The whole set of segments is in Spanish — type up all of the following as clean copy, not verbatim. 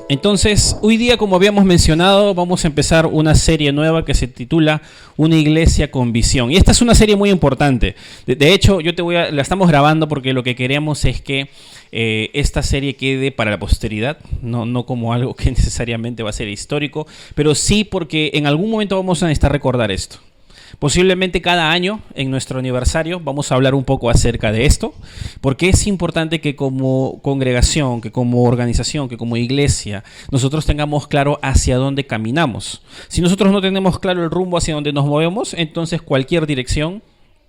Entonces, hoy día, como habíamos mencionado, vamos a empezar una serie nueva que se titula Una iglesia con visión. Y esta es una serie muy importante. De hecho, la estamos grabando porque lo que queremos es que esta serie quede para la posteridad, no como algo que necesariamente va a ser histórico, pero sí porque en algún momento vamos a necesitar recordar esto. Posiblemente cada año en nuestro aniversario vamos a hablar un poco acerca de esto, porque es importante que como congregación, que como organización, que como iglesia, nosotros tengamos claro hacia dónde caminamos. Si nosotros no tenemos claro el rumbo hacia donde nos movemos, entonces cualquier dirección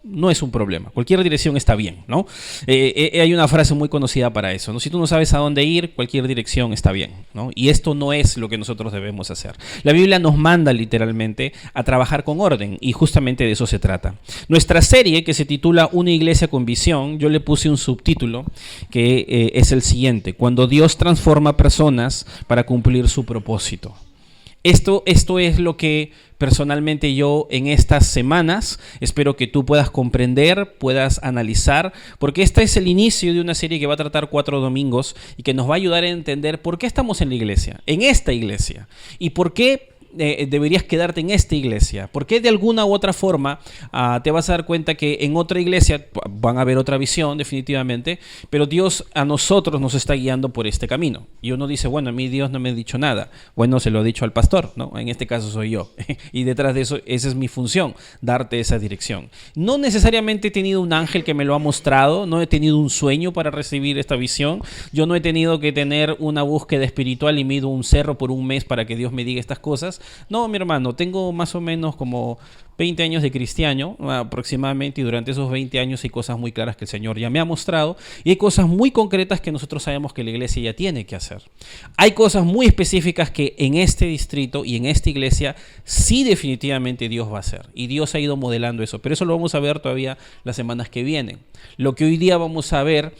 no es un problema, cualquier dirección está bien, ¿no? Hay una frase muy conocida para eso, ¿no? Si tú no sabes a dónde ir, cualquier dirección está bien, ¿no? Y esto no es lo que nosotros debemos hacer. La Biblia nos manda literalmente a trabajar con orden y justamente de eso se trata. Nuestra serie, que se titula Una iglesia con visión, yo le puse un subtítulo que es el siguiente: Cuando Dios transforma personas para cumplir su propósito. Esto es lo que personalmente yo en estas semanas espero que tú puedas comprender, puedas analizar, porque este es el inicio de una serie que va a tratar 4 domingos y que nos va a ayudar a entender por qué estamos en la iglesia, en esta iglesia, y por qué deberías quedarte en esta iglesia. Porque de alguna u otra forma te vas a dar cuenta que en otra iglesia van a haber otra visión definitivamente, pero Dios a nosotros nos está guiando por este camino. Y uno dice, bueno, a mí Dios no me ha dicho nada. Bueno, se lo ha dicho al pastor, ¿no? En este caso soy yo. Y detrás de eso, esa es mi función, darte esa dirección. No necesariamente he tenido un ángel que me lo ha mostrado, no he tenido un sueño para recibir esta visión. Yo no he tenido que tener una búsqueda espiritual y mido un cerro por un mes para que Dios me diga estas cosas. No, mi hermano, tengo más o menos como 20 años de cristiano aproximadamente, y durante esos 20 años hay cosas muy claras que el Señor ya me ha mostrado y hay cosas muy concretas que nosotros sabemos que la iglesia ya tiene que hacer. Hay cosas muy específicas que en este distrito y en esta iglesia sí definitivamente Dios va a hacer, y Dios ha ido modelando eso, pero eso lo vamos a ver todavía las semanas que vienen. Lo que hoy día vamos a ver,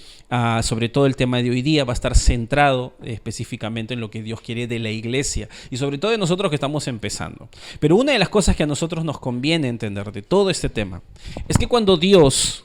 sobre todo el tema de hoy día, va a estar centrado específicamente en lo que Dios quiere de la iglesia y sobre todo de nosotros que estamos empezando. Pero una de las cosas que a nosotros nos conviene entender de todo este tema es que cuando Dios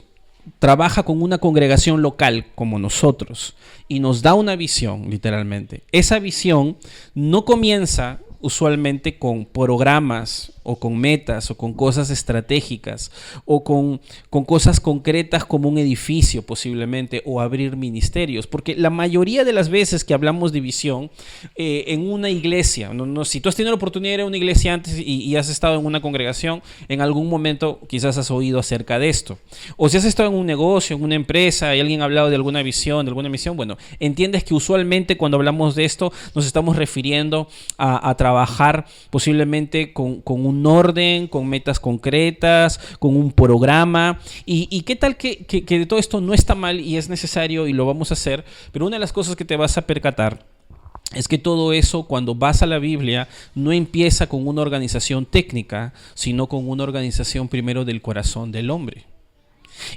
trabaja con una congregación local como nosotros y nos da una visión, literalmente, esa visión no comienza usualmente con programas o con metas o con cosas estratégicas o con cosas concretas como un edificio posiblemente o abrir ministerios, porque la mayoría de las veces que hablamos de visión en una iglesia, si tú has tenido la oportunidad de ir a una iglesia antes y has estado en una congregación, en algún momento quizás has oído acerca de esto, o si has estado en un negocio, en una empresa y alguien ha hablado de alguna visión, de alguna misión, bueno, entiendes que usualmente cuando hablamos de esto nos estamos refiriendo a trabajar posiblemente con un orden, con metas concretas, con un programa. Y qué tal que de todo esto no está mal y es necesario y lo vamos a hacer, pero una de las cosas que te vas a percatar es que todo eso, cuando vas a la Biblia, no empieza con una organización técnica, sino con una organización primero del corazón del hombre.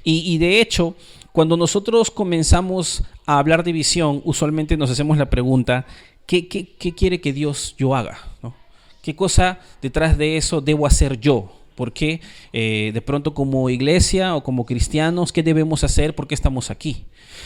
Y de hecho, cuando nosotros comenzamos a hablar de visión, usualmente nos hacemos la pregunta, ¿qué quiere que Dios yo haga? ¿No? ¿Qué cosa detrás de eso debo hacer yo? ¿Por qué de pronto como iglesia o como cristianos, qué debemos hacer? ¿Por qué estamos aquí?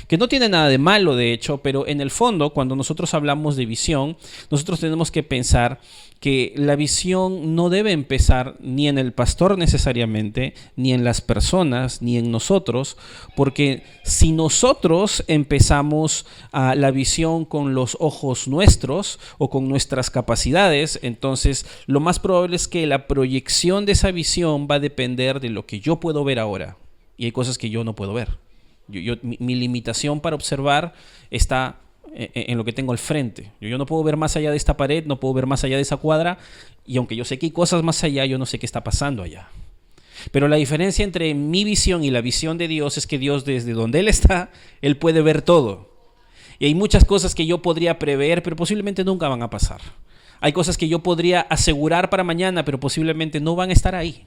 Que no tiene nada de malo, de hecho, pero en el fondo, cuando nosotros hablamos de visión, nosotros tenemos que pensar que la visión no debe empezar ni en el pastor necesariamente, ni en las personas, ni en nosotros, porque si nosotros empezamos la visión con los ojos nuestros o con nuestras capacidades, entonces lo más probable es que la proyección de esa visión va a depender de lo que yo puedo ver ahora, y hay cosas que yo no puedo ver. Mi limitación para observar está en lo que tengo al frente. Yo no puedo ver más allá de esta pared, no puedo ver más allá de esa cuadra, y aunque yo sé que hay cosas más allá, yo no sé qué está pasando allá. Pero la diferencia entre mi visión y la visión de Dios es que Dios, desde donde Él está, Él puede ver todo. Y hay muchas cosas que yo podría prever, pero posiblemente nunca van a pasar. Hay cosas que yo podría asegurar para mañana, pero posiblemente no van a estar ahí.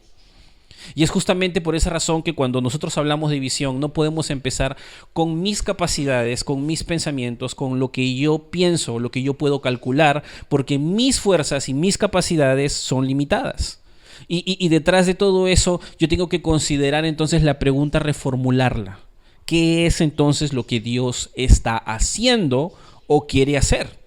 Y es justamente por esa razón que cuando nosotros hablamos de visión no podemos empezar con mis capacidades, con mis pensamientos, con lo que yo pienso, lo que yo puedo calcular, porque mis fuerzas y mis capacidades son limitadas. Y detrás de todo eso yo tengo que considerar entonces la pregunta, reformularla. ¿Qué es entonces lo que Dios está haciendo o quiere hacer?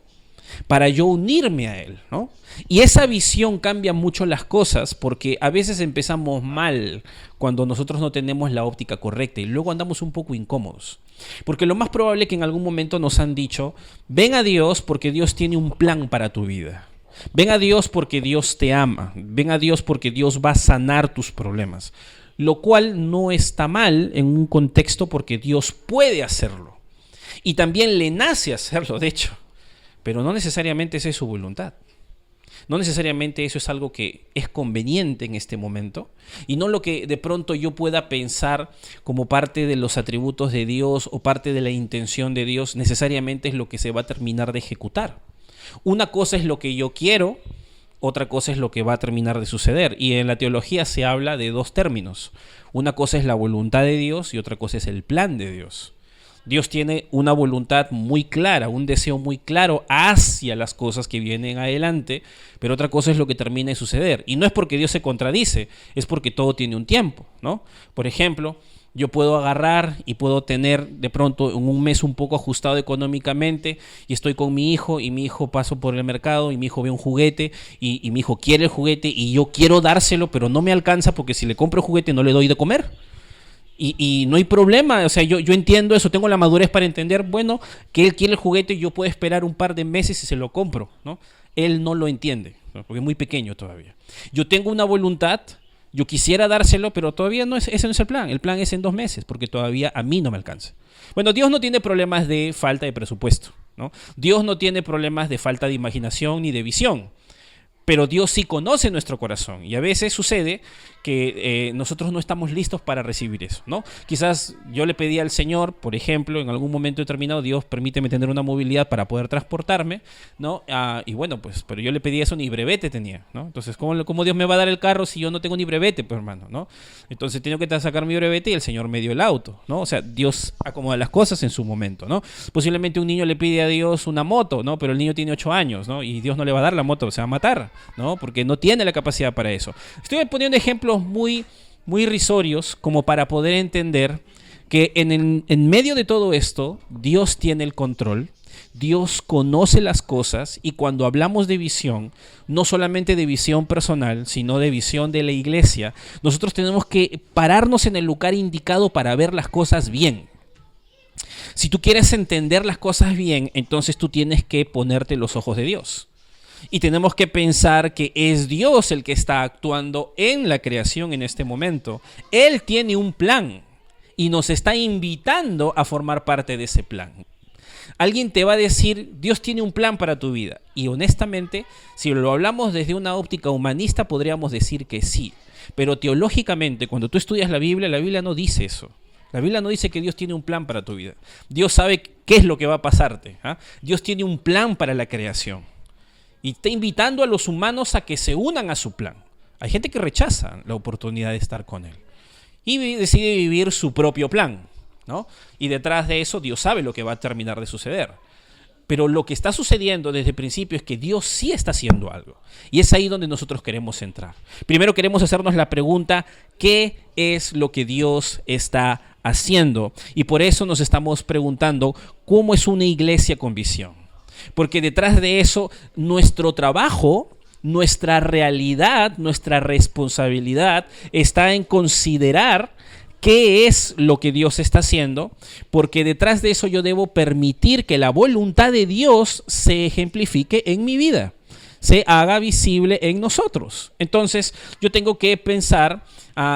para yo unirme a Él, ¿no? Y esa visión cambia mucho las cosas porque a veces empezamos mal cuando nosotros no tenemos la óptica correcta y luego andamos un poco incómodos. Porque lo más probable es que en algún momento nos han dicho, ven a Dios porque Dios tiene un plan para tu vida. Ven a Dios porque Dios te ama. Ven a Dios porque Dios va a sanar tus problemas. Lo cual no está mal en un contexto porque Dios puede hacerlo. Y también le nace hacerlo, de hecho. Pero no necesariamente esa es su voluntad. No necesariamente eso es algo que es conveniente en este momento y no lo que de pronto yo pueda pensar como parte de los atributos de Dios o parte de la intención de Dios necesariamente es lo que se va a terminar de ejecutar. Una cosa es lo que yo quiero, otra cosa es lo que va a terminar de suceder. Y en la teología se habla de dos términos. Una cosa es la voluntad de Dios y otra cosa es el plan de Dios. Dios tiene una voluntad muy clara, un deseo muy claro hacia las cosas que vienen adelante, pero otra cosa es lo que termina de suceder. Y no es porque Dios se contradice, es porque todo tiene un tiempo, ¿no? Por ejemplo, yo puedo agarrar y puedo tener de pronto en un mes un poco ajustado económicamente y estoy con mi hijo y mi hijo paso por el mercado y mi hijo ve un juguete y mi hijo quiere el juguete y yo quiero dárselo, pero no me alcanza porque si le compro el juguete no le doy de comer. Y no hay problema, o sea, yo entiendo eso, tengo la madurez para entender, bueno, que él quiere el juguete y yo puedo esperar un par de meses y se lo compro, ¿no? Él no lo entiende, ¿no? Porque es muy pequeño todavía. Yo tengo una voluntad, yo quisiera dárselo, pero todavía no es, ese no es el plan es en 2 meses, porque todavía a mí no me alcanza. Bueno, Dios no tiene problemas de falta de presupuesto, ¿no? Dios no tiene problemas de falta de imaginación ni de visión. Pero Dios sí conoce nuestro corazón y a veces sucede que nosotros no estamos listos para recibir eso, ¿no? Quizás yo le pedí al Señor, por ejemplo, en algún momento determinado, Dios permíteme tener una movilidad para poder transportarme, ¿no? Y bueno, pues, pero yo le pedí eso, ni brevete tenía, ¿no? Entonces, ¿cómo Dios me va a dar el carro si yo no tengo ni brevete, pues, hermano, ¿no? Entonces, tengo que sacar mi brevete y el Señor me dio el auto, ¿no? O sea, Dios acomoda las cosas en su momento, ¿no? Posiblemente un niño le pide a Dios una moto, ¿no? Pero el niño tiene 8 años, ¿no? Y Dios no le va a dar la moto, se va a matar, ¿no? Porque no tiene la capacidad para eso. Estoy poniendo ejemplos muy, muy irrisorios como para poder entender que en medio de todo esto, Dios tiene el control, Dios conoce las cosas y cuando hablamos de visión, no solamente de visión personal, sino de visión de la iglesia, nosotros tenemos que pararnos en el lugar indicado para ver las cosas bien. Si tú quieres entender las cosas bien, entonces tú tienes que ponerte los ojos de Dios. Y tenemos que pensar que es Dios el que está actuando en la creación en este momento. Él tiene un plan y nos está invitando a formar parte de ese plan. Alguien te va a decir, Dios tiene un plan para tu vida. Y honestamente, si lo hablamos desde una óptica humanista, podríamos decir que sí. Pero teológicamente, cuando tú estudias la Biblia no dice eso. La Biblia no dice que Dios tiene un plan para tu vida. Dios sabe qué es lo que va a pasarte, ¿ah? Dios tiene un plan para la creación. Y está invitando a los humanos a que se unan a su plan. Hay gente que rechaza la oportunidad de estar con Él. Y decide vivir su propio plan, ¿no? Y detrás de eso Dios sabe lo que va a terminar de suceder. Pero lo que está sucediendo desde el principio es que Dios sí está haciendo algo. Y es ahí donde nosotros queremos entrar. Primero queremos hacernos la pregunta, ¿qué es lo que Dios está haciendo? Y por eso nos estamos preguntando, ¿cómo es una iglesia con visión? Porque detrás de eso, nuestro trabajo, nuestra realidad, nuestra responsabilidad está en considerar qué es lo que Dios está haciendo, porque detrás de eso yo debo permitir que la voluntad de Dios se ejemplifique en mi vida, se haga visible en nosotros. Entonces, yo tengo que pensar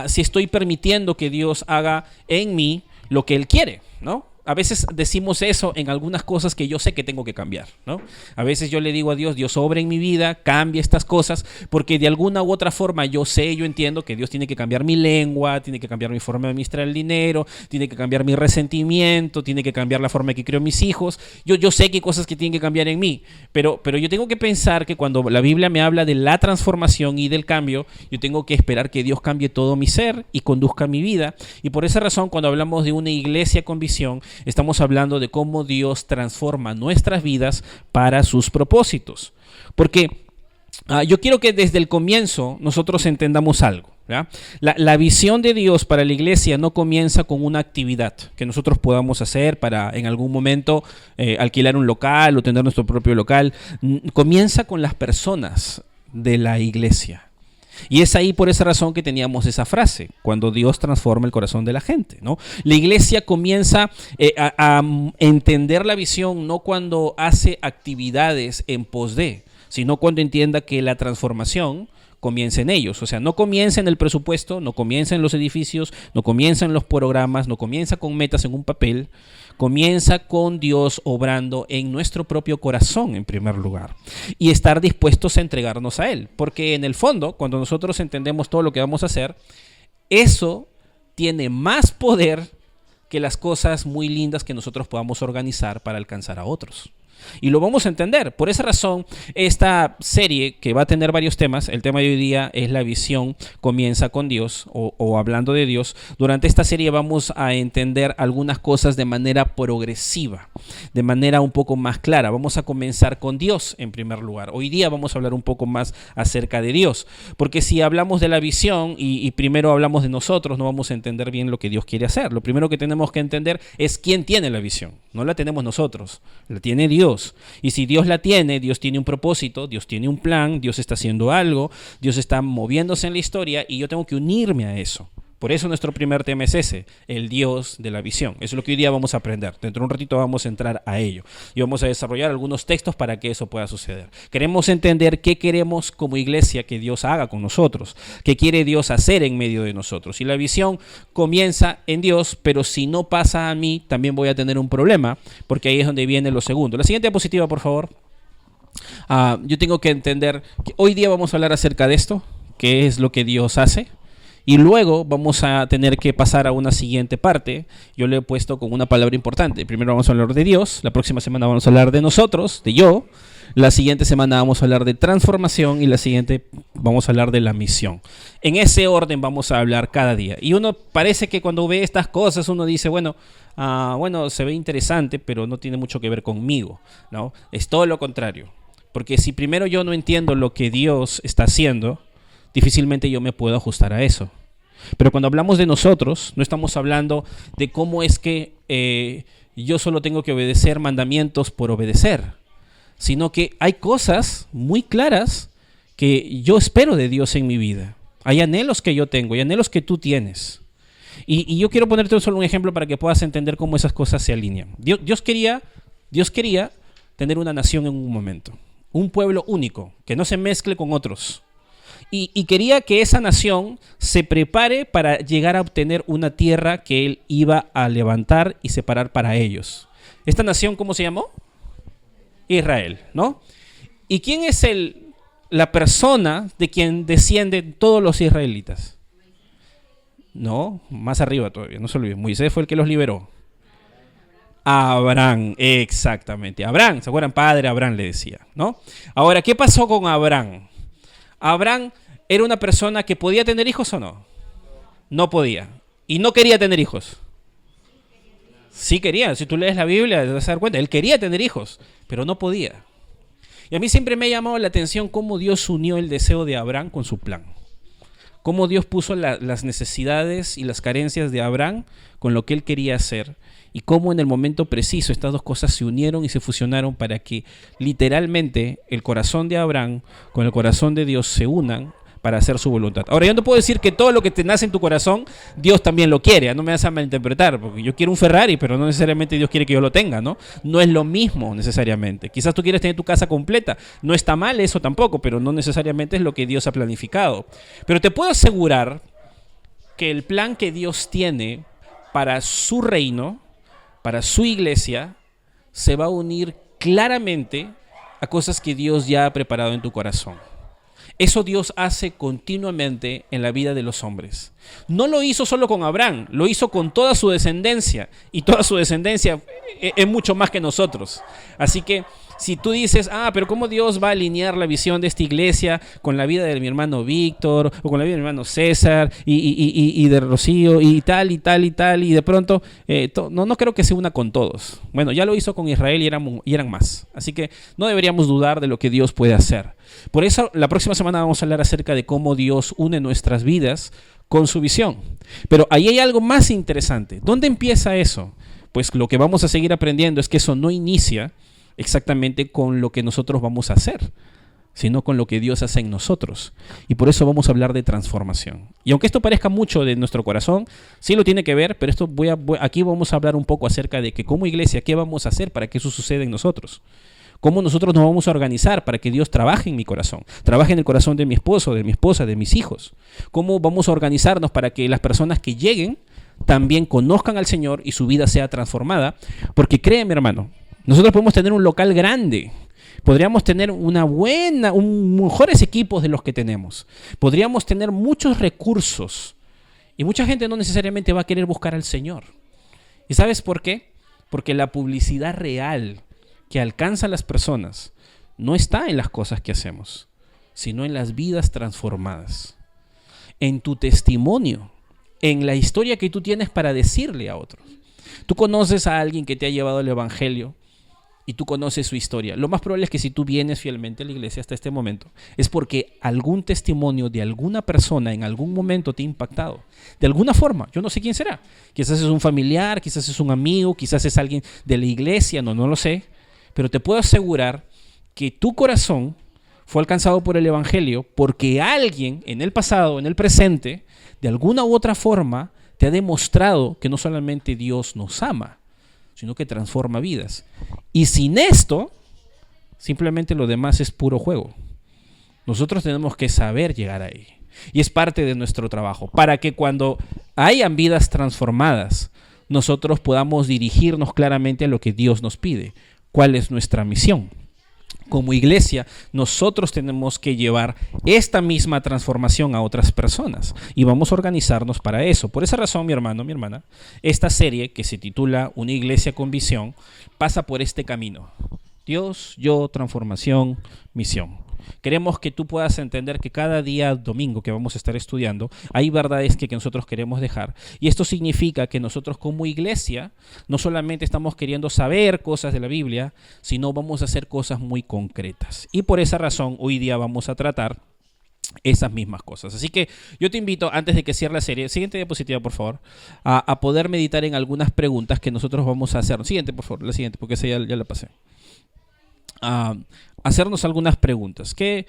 si estoy permitiendo que Dios haga en mí lo que Él quiere, ¿no? A veces decimos eso en algunas cosas que yo sé que tengo que cambiar, ¿no? A veces yo le digo a Dios, Dios obra en mi vida, cambia estas cosas, porque de alguna u otra forma yo entiendo que Dios tiene que cambiar mi lengua, tiene que cambiar mi forma de administrar el dinero, tiene que cambiar mi resentimiento, tiene que cambiar la forma en que creo mis hijos. Yo sé que hay cosas que tienen que cambiar en mí, pero yo tengo que pensar que cuando la Biblia me habla de la transformación y del cambio, yo tengo que esperar que Dios cambie todo mi ser y conduzca mi vida. Y por esa razón, cuando hablamos de una iglesia con visión, estamos hablando de cómo Dios transforma nuestras vidas para sus propósitos. Porque yo quiero que desde el comienzo nosotros entendamos algo. ¿ya? La visión de Dios para la iglesia no comienza con una actividad que nosotros podamos hacer para en algún momento alquilar un local o tener nuestro propio local. Comienza con las personas de la iglesia. Y es ahí por esa razón que teníamos esa frase, cuando Dios transforma el corazón de la gente, ¿no? La iglesia comienza a entender la visión no cuando hace actividades en pos de, sino cuando entienda que la transformación comienza en ellos. O sea, no comienza en el presupuesto, no comienza en los edificios, no comienza en los programas, no comienza con metas en un papel. Comienza con Dios obrando en nuestro propio corazón en primer lugar y estar dispuestos a entregarnos a Él. Porque en el fondo, cuando nosotros entendemos todo lo que vamos a hacer, eso tiene más poder que las cosas muy lindas que nosotros podamos organizar para alcanzar a otros. Y lo vamos a entender. Por esa razón, esta serie que va a tener varios temas, el tema de hoy día es la visión comienza con Dios o hablando de Dios. Durante esta serie vamos a entender algunas cosas de manera progresiva, de manera un poco más clara. Vamos a comenzar con Dios en primer lugar. Hoy día vamos a hablar un poco más acerca de Dios, porque si hablamos de la visión y primero hablamos de nosotros, no vamos a entender bien lo que Dios quiere hacer. Lo primero que tenemos que entender es quién tiene la visión. No la tenemos nosotros, la tiene Dios. Y si Dios la tiene, Dios tiene un propósito, Dios tiene un plan, Dios está haciendo algo, Dios está moviéndose en la historia y yo tengo que unirme a eso. Por eso nuestro primer tema es ese, el Dios de la visión. Eso es lo que hoy día vamos a aprender. Dentro de un ratito vamos a entrar a ello. Y vamos a desarrollar algunos textos para que eso pueda suceder. Queremos entender qué queremos como iglesia que Dios haga con nosotros. Qué quiere Dios hacer en medio de nosotros. Y la visión comienza en Dios, pero si no pasa a mí, también voy a tener un problema, porque ahí es donde viene lo segundo. La siguiente diapositiva, por favor. Yo tengo que entender que hoy día vamos a hablar acerca de esto, qué es lo que Dios hace. Y luego vamos a tener que pasar a una siguiente parte. Yo le he puesto con una palabra importante. Primero vamos a hablar de Dios. La próxima semana vamos a hablar de nosotros, de yo. La siguiente semana vamos a hablar de transformación. Y la siguiente vamos a hablar de la misión. En ese orden vamos a hablar cada día. Y uno parece que cuando ve estas cosas uno dice, bueno, se ve interesante, pero no tiene mucho que ver conmigo, ¿no? Es todo lo contrario. Porque si primero yo no entiendo lo que Dios está haciendo, difícilmente yo me puedo ajustar a eso. Pero cuando hablamos de nosotros, no estamos hablando de cómo es que yo solo tengo que obedecer mandamientos por obedecer, sino que hay cosas muy claras que yo espero de Dios en mi vida. Hay anhelos que yo tengo, hay anhelos que tú tienes. Y yo quiero ponerte solo un ejemplo para que puedas entender cómo esas cosas se alinean. Dios quería tener una nación en un momento, un pueblo único, que no se mezcle con otros. Y quería que esa nación se prepare para llegar a obtener una tierra que él iba a levantar y separar para ellos. ¿Esta nación cómo se llamó? Israel, ¿no? ¿Y quién es la persona de quien descienden todos los israelitas? No, más arriba todavía, no se olviden. Moisés fue el que los liberó. Abraham, exactamente. Abraham, ¿se acuerdan? Padre Abraham le decía, ¿no? Ahora, ¿qué pasó con Abraham? ¿Abraham era una persona que podía tener hijos o no? No podía. ¿Y no quería tener hijos? Sí quería. Si tú lees la Biblia te vas a dar cuenta. Él quería tener hijos, pero no podía. Y a mí siempre me ha llamado la atención cómo Dios unió el deseo de Abraham con su plan. Cómo Dios puso las necesidades y las carencias de Abraham con lo que él quería hacer. Y cómo en el momento preciso estas dos cosas se unieron y se fusionaron para que literalmente el corazón de Abraham con el corazón de Dios se unan para hacer su voluntad. Ahora, yo no puedo decir que todo lo que te nace en tu corazón, Dios también lo quiere. No me vas a malinterpretar, porque yo quiero un Ferrari, pero no necesariamente Dios quiere que yo lo tenga, ¿no? No es lo mismo necesariamente. Quizás tú quieres tener tu casa completa. No está mal eso tampoco, pero no necesariamente es lo que Dios ha planificado. Pero te puedo asegurar que el plan que Dios tiene para su reino, para su iglesia, se va a unir claramente a cosas que Dios ya ha preparado en tu corazón. Eso Dios hace continuamente en la vida de los hombres. No lo hizo solo con Abraham, lo hizo con toda su descendencia. Y toda su descendencia es mucho más que nosotros. Así que Si tú dices, pero ¿cómo Dios va a alinear la visión de esta iglesia con la vida de mi hermano Víctor, o con la vida de mi hermano César, y de Rocío, y tal, y tal, y tal, y de pronto, no creo que se una con todos. Bueno, ya lo hizo con Israel y eran más. Así que no deberíamos dudar de lo que Dios puede hacer. Por eso, la próxima semana vamos a hablar acerca de cómo Dios une nuestras vidas con su visión. Pero ahí hay algo más interesante. ¿Dónde empieza eso? Pues lo que vamos a seguir aprendiendo es que eso no inicia exactamente con lo que nosotros vamos a hacer, sino con lo que Dios hace en nosotros. Y por eso vamos a hablar de transformación. Y aunque esto parezca mucho de nuestro corazón, sí lo tiene que ver, pero aquí vamos a hablar un poco acerca de que como iglesia, ¿qué vamos a hacer para que eso suceda en nosotros? ¿Cómo nosotros nos vamos a organizar para que Dios trabaje en mi corazón? Trabaje en el corazón de mi esposo, de mi esposa, de mis hijos. ¿Cómo vamos a organizarnos para que las personas que lleguen también conozcan al Señor y su vida sea transformada? Porque créeme, hermano, nosotros podemos tener un local grande, podríamos tener mejores equipos de los que tenemos, podríamos tener muchos recursos y mucha gente no necesariamente va a querer buscar al Señor. ¿Y sabes por qué? Porque la publicidad real que alcanza a las personas no está en las cosas que hacemos, sino en las vidas transformadas, en tu testimonio, en la historia que tú tienes para decirle a otros. Tú conoces a alguien que te ha llevado el Evangelio y tú conoces su historia. Lo más probable es que si tú vienes fielmente a la iglesia hasta este momento, es porque algún testimonio de alguna persona en algún momento te ha impactado. De alguna forma, yo no sé quién será. Quizás es un familiar, quizás es un amigo, quizás es alguien de la iglesia, no lo sé. Pero te puedo asegurar que tu corazón fue alcanzado por el Evangelio porque alguien en el pasado, en el presente, de alguna u otra forma, te ha demostrado que no solamente Dios nos ama, sino que transforma vidas. Y sin esto, simplemente lo demás es puro juego. Nosotros tenemos que saber llegar ahí. Y es parte de nuestro trabajo, para que cuando hayan vidas transformadas, nosotros podamos dirigirnos claramente a lo que Dios nos pide. ¿Cuál es nuestra misión? Como iglesia, nosotros tenemos que llevar esta misma transformación a otras personas y vamos a organizarnos para eso. Por esa razón, mi hermano, mi hermana, esta serie que se titula Una iglesia con visión pasa por este camino. Dios, yo, transformación, misión. Queremos que tú puedas entender que cada día domingo que vamos a estar estudiando, hay verdades que nosotros queremos dejar. Y esto significa que nosotros como iglesia no solamente estamos queriendo saber cosas de la Biblia, sino vamos a hacer cosas muy concretas. Y por esa razón hoy día vamos a tratar esas mismas cosas. Así que yo te invito, antes de que cierre la serie, siguiente diapositiva por favor, a poder meditar en algunas preguntas que nosotros vamos a hacer. Siguiente por favor, la siguiente, porque esa ya la pasé. Hacernos algunas preguntas. ¿Qué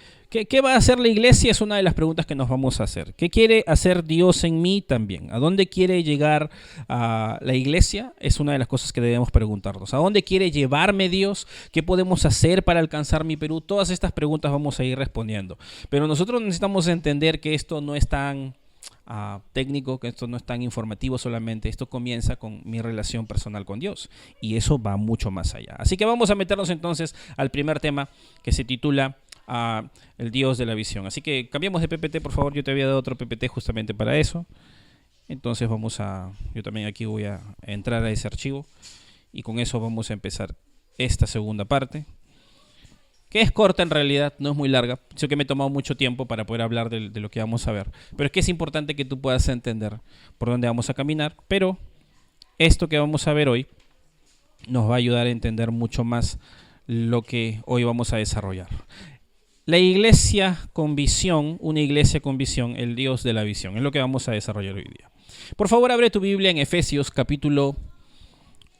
va a hacer la iglesia? Es una de las preguntas que nos vamos a hacer. ¿Qué quiere hacer Dios en mí también? ¿A dónde quiere llegar la iglesia? Es una de las cosas que debemos preguntarnos. ¿A dónde quiere llevarme Dios? ¿Qué podemos hacer para alcanzar mi Perú? Todas estas preguntas vamos a ir respondiendo. Pero nosotros necesitamos entender que esto no es tan técnico, que esto no es tan informativo solamente. Esto comienza con mi relación personal con Dios y eso va mucho más allá. Así que vamos a meternos entonces al primer tema que se titula el Dios de la visión. Así que cambiamos de PPT, por favor. Yo te había dado otro PPT justamente para eso. Entonces yo también aquí voy a entrar a ese archivo y con eso vamos a empezar esta segunda parte, que es corta en realidad, no es muy larga. Sé que me he tomado mucho tiempo para poder hablar de lo que vamos a ver, pero es que es importante que tú puedas entender por dónde vamos a caminar, pero esto que vamos a ver hoy nos va a ayudar a entender mucho más lo que hoy vamos a desarrollar. La iglesia con visión, una iglesia con visión, el Dios de la visión, es lo que vamos a desarrollar hoy día. Por favor, abre tu Biblia en Efesios capítulo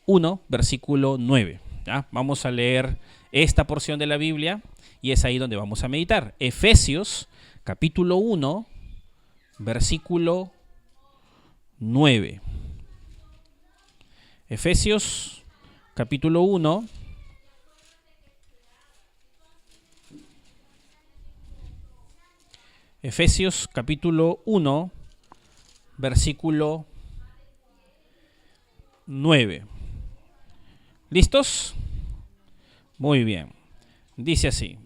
1, versículo 9. ¿Ya? Vamos a leer esta porción de la Biblia y es ahí donde vamos a meditar. Efesios capítulo 1, versículo 9. Efesios capítulo 1, Efesios capítulo 1, versículo 9. ¿Listos? Muy bien. Dice así.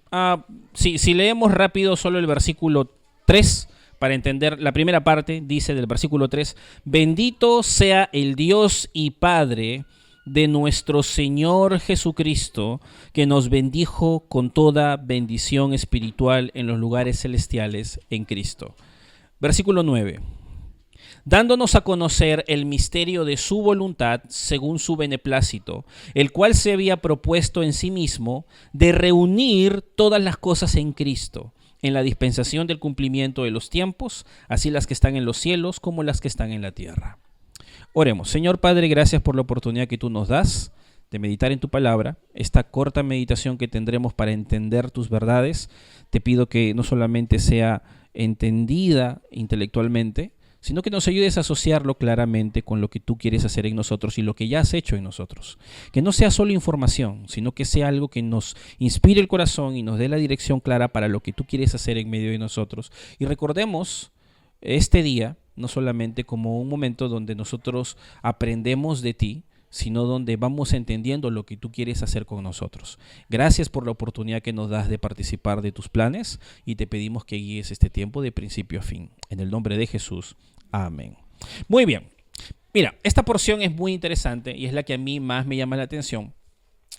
Si leemos rápido solo el versículo 3, para entender la primera parte, dice del versículo 3, bendito sea el Dios y Padre de nuestro Señor Jesucristo, que nos bendijo con toda bendición espiritual en los lugares celestiales en Cristo. Versículo 9. Dándonos a conocer el misterio de su voluntad según su beneplácito, el cual se había propuesto en sí mismo de reunir todas las cosas en Cristo, en la dispensación del cumplimiento de los tiempos, así las que están en los cielos como las que están en la tierra. Oremos. Señor Padre, gracias por la oportunidad que tú nos das de meditar en tu palabra, esta corta meditación que tendremos para entender tus verdades. Te pido que no solamente sea entendida intelectualmente, sino que nos ayudes a asociarlo claramente con lo que tú quieres hacer en nosotros y lo que ya has hecho en nosotros. Que no sea solo información, sino que sea algo que nos inspire el corazón y nos dé la dirección clara para lo que tú quieres hacer en medio de nosotros. Y recordemos este día no solamente como un momento donde nosotros aprendemos de ti, sino donde vamos entendiendo lo que tú quieres hacer con nosotros. Gracias por la oportunidad que nos das de participar de tus planes y te pedimos que guíes este tiempo de principio a fin. En el nombre de Jesús. Amén. Muy bien. Mira, esta porción es muy interesante y es la que a mí más me llama la atención,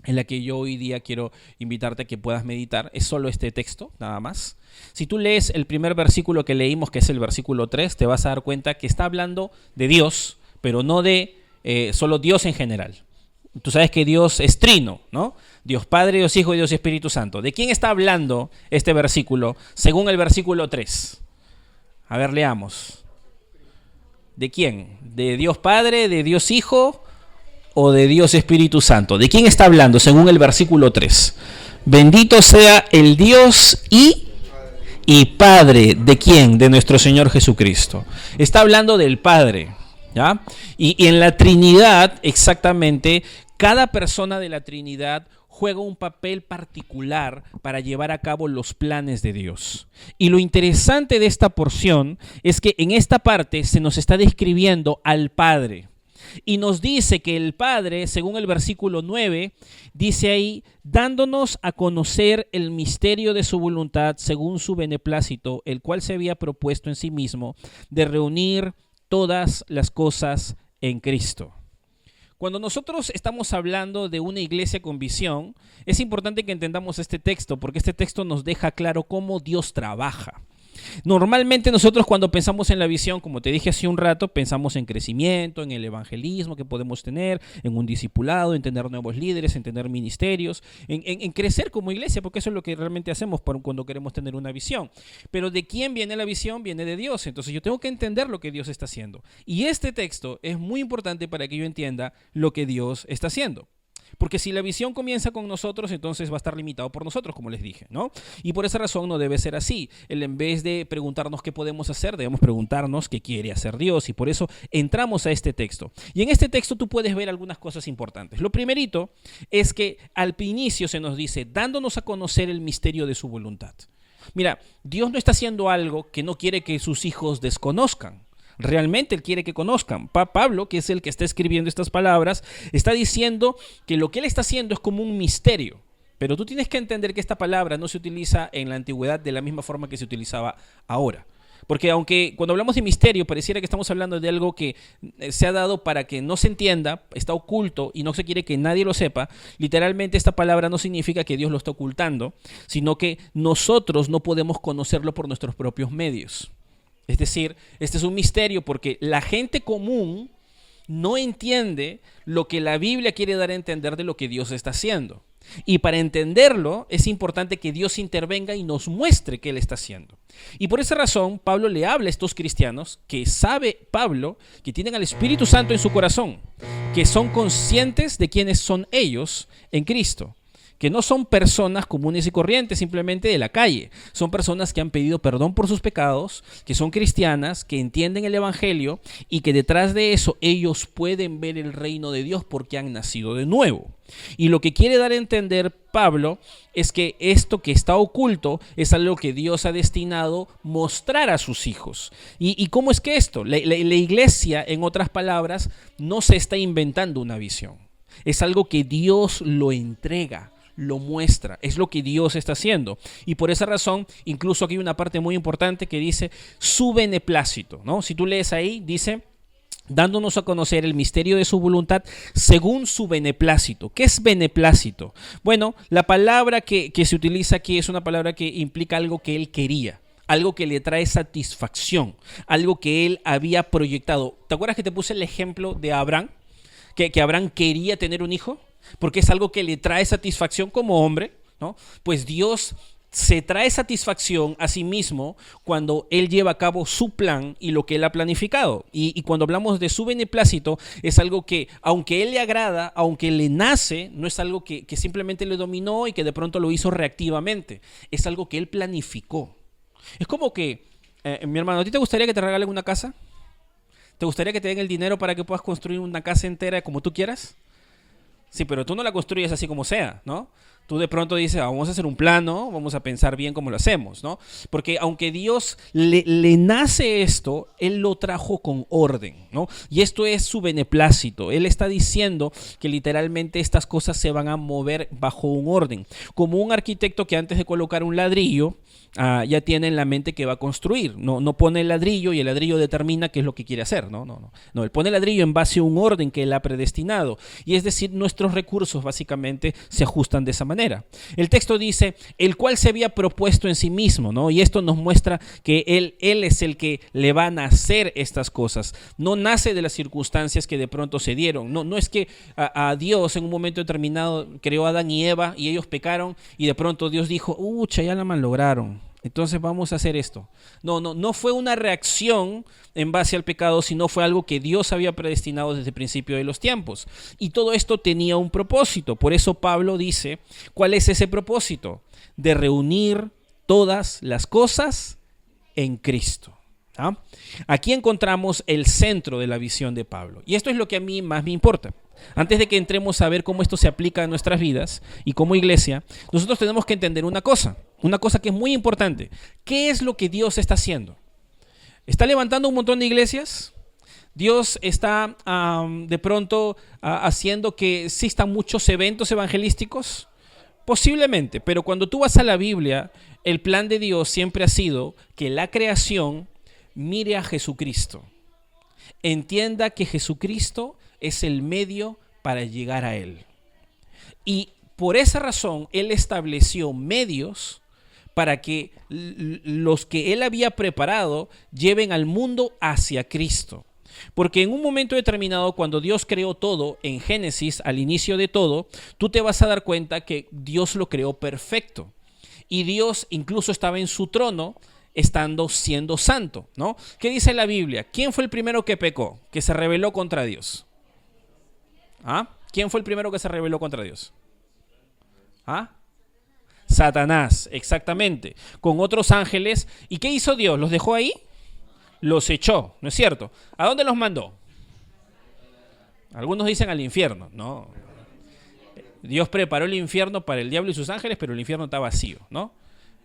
en la que yo hoy día quiero invitarte a que puedas meditar. Es solo este texto, nada más. Si tú lees el primer versículo que leímos, que es el versículo 3, te vas a dar cuenta que está hablando de Dios, pero no de solo Dios en general. Tú sabes que Dios es trino, ¿no? Dios Padre, Dios Hijo y Dios Espíritu Santo. ¿De quién está hablando este versículo según el versículo 3? A ver, leamos. ¿De quién? ¿De Dios Padre, de Dios Hijo o de Dios Espíritu Santo? ¿De quién está hablando según el versículo 3? Bendito sea el Dios y Padre. ¿De quién? De nuestro Señor Jesucristo. Está hablando del Padre, ¿ya? Y en la Trinidad, exactamente, cada persona de la Trinidad juega un papel particular para llevar a cabo los planes de Dios. Y lo interesante de esta porción es que en esta parte se nos está describiendo al Padre. Y nos dice que el Padre, según el versículo 9, dice ahí, dándonos a conocer el misterio de su voluntad según su beneplácito, el cual se había propuesto en sí mismo de reunir todas las cosas en Cristo. Cuando nosotros estamos hablando de una iglesia con visión, es importante que entendamos este texto, porque este texto nos deja claro cómo Dios trabaja. Normalmente nosotros cuando pensamos en la visión, como te dije hace un rato, pensamos en crecimiento, en el evangelismo que podemos tener, en un discipulado, en tener nuevos líderes, en tener ministerios, en crecer como iglesia, porque eso es lo que realmente hacemos cuando queremos tener una visión. Pero ¿de quién viene la visión? Viene de Dios. Entonces yo tengo que entender lo que Dios está haciendo. Y este texto es muy importante para que yo entienda lo que Dios está haciendo. Porque si la visión comienza con nosotros, entonces va a estar limitado por nosotros, como les dije, ¿no? Y por esa razón no debe ser así. En vez de preguntarnos qué podemos hacer, debemos preguntarnos qué quiere hacer Dios. Y por eso entramos a este texto. Y en este texto tú puedes ver algunas cosas importantes. Lo primerito es que al inicio se nos dice, dándonos a conocer el misterio de su voluntad. Mira, Dios no está haciendo algo que no quiere que sus hijos desconozcan. Realmente Él quiere que conozcan. Pablo, que es el que está escribiendo estas palabras, está diciendo que lo que Él está haciendo es como un misterio. Pero tú tienes que entender que esta palabra no se utiliza en la antigüedad de la misma forma que se utilizaba ahora. Porque aunque cuando hablamos de misterio pareciera que estamos hablando de algo que se ha dado para que no se entienda, está oculto y no se quiere que nadie lo sepa, literalmente esta palabra no significa que Dios lo está ocultando, sino que nosotros no podemos conocerlo por nuestros propios medios. Es decir, este es un misterio porque la gente común no entiende lo que la Biblia quiere dar a entender de lo que Dios está haciendo. Y para entenderlo es importante que Dios intervenga y nos muestre qué Él está haciendo. Y por esa razón Pablo le habla a estos cristianos que sabe Pablo que tienen al Espíritu Santo en su corazón, que son conscientes de quiénes son ellos en Cristo. Que no son personas comunes y corrientes simplemente de la calle, son personas que han pedido perdón por sus pecados, que son cristianas, que entienden el evangelio y que detrás de eso ellos pueden ver el reino de Dios porque han nacido de nuevo. Y lo que quiere dar a entender Pablo es que esto que está oculto es algo que Dios ha destinado mostrar a sus hijos. ¿Y cómo es que esto? La iglesia, en otras palabras, no se está inventando una visión. Es algo que Dios lo entrega, lo muestra, es lo que Dios está haciendo. Y por esa razón, incluso aquí hay una parte muy importante que dice su beneplácito, ¿no? Si tú lees ahí, dice dándonos a conocer el misterio de su voluntad según su beneplácito. ¿Qué es beneplácito? Bueno, la palabra que se utiliza aquí es una palabra que implica algo que él quería, algo que le trae satisfacción, algo que él había proyectado. ¿Te acuerdas que te puse el ejemplo de Abraham? Que Abraham quería tener un hijo, porque es algo que le trae satisfacción como hombre, ¿no? Pues Dios se trae satisfacción a sí mismo cuando él lleva a cabo su plan y lo que él ha planificado. Y cuando hablamos de su beneplácito, es algo que, aunque él le agrada, aunque le nace, no es algo que simplemente le dominó y que de pronto lo hizo reactivamente. Es algo que él planificó. Es como que, mi hermano, ¿a ti te gustaría que te regalen una casa? ¿Te gustaría que te den el dinero para que puedas construir una casa entera como tú quieras? Sí, pero tú no la construyes así como sea, ¿no? Tú de pronto dices, vamos a hacer un plano, vamos a pensar bien cómo lo hacemos, ¿no? Porque aunque Dios le nace esto, Él lo trajo con orden, ¿no? Y esto es su beneplácito. Él está diciendo que literalmente estas cosas se van a mover bajo un orden. Como un arquitecto que antes de colocar un ladrillo, ya tiene en la mente que va a construir. No pone el ladrillo y el ladrillo determina qué es lo que quiere hacer. No, él pone el ladrillo en base a un orden que él ha predestinado. Y es decir, nuestros recursos básicamente se ajustan de esa manera. El texto dice, el cual se había propuesto en sí mismo, ¿no? Y esto nos muestra que él es el que le va a nacer estas cosas. No nace de las circunstancias que de pronto se dieron. No es que a Dios en un momento determinado creó a Adán y Eva y ellos pecaron y de pronto Dios dijo, ya la mallograron. Entonces vamos a hacer esto. No fue una reacción en base al pecado, sino fue algo que Dios había predestinado desde el principio de los tiempos. Y todo esto tenía un propósito. Por eso Pablo dice, ¿cuál es ese propósito? De reunir todas las cosas en Cristo. ¿Ah? Aquí encontramos el centro de la visión de Pablo. Y esto es lo que a mí más me importa. Antes de que entremos a ver cómo esto se aplica a nuestras vidas y como iglesia, nosotros tenemos que entender una cosa que es muy importante. ¿Qué es lo que Dios está haciendo? ¿Está levantando un montón de iglesias? ¿Dios está de pronto haciendo que existan muchos eventos evangelísticos? Posiblemente, pero cuando tú vas a la Biblia, el plan de Dios siempre ha sido que la creación mire a Jesucristo. Entienda que Jesucristo es el medio para llegar a Él. Y por esa razón, Él estableció medios para que los que Él había preparado lleven al mundo hacia Cristo. Porque en un momento determinado, cuando Dios creó todo, en Génesis, al inicio de todo, tú te vas a dar cuenta que Dios lo creó perfecto. Y Dios incluso estaba en su trono, estando siendo santo, ¿no? ¿Qué dice la Biblia? ¿Quién fue el primero que pecó, que se rebeló contra Dios? ¿Quién fue el primero que se rebeló contra Dios? Satanás, exactamente, con otros ángeles. ¿Y qué hizo Dios? ¿Los dejó ahí? Los echó, ¿no es cierto? ¿A dónde los mandó? Algunos dicen al infierno, ¿no? Dios preparó el infierno para el diablo y sus ángeles, pero el infierno está vacío, ¿no?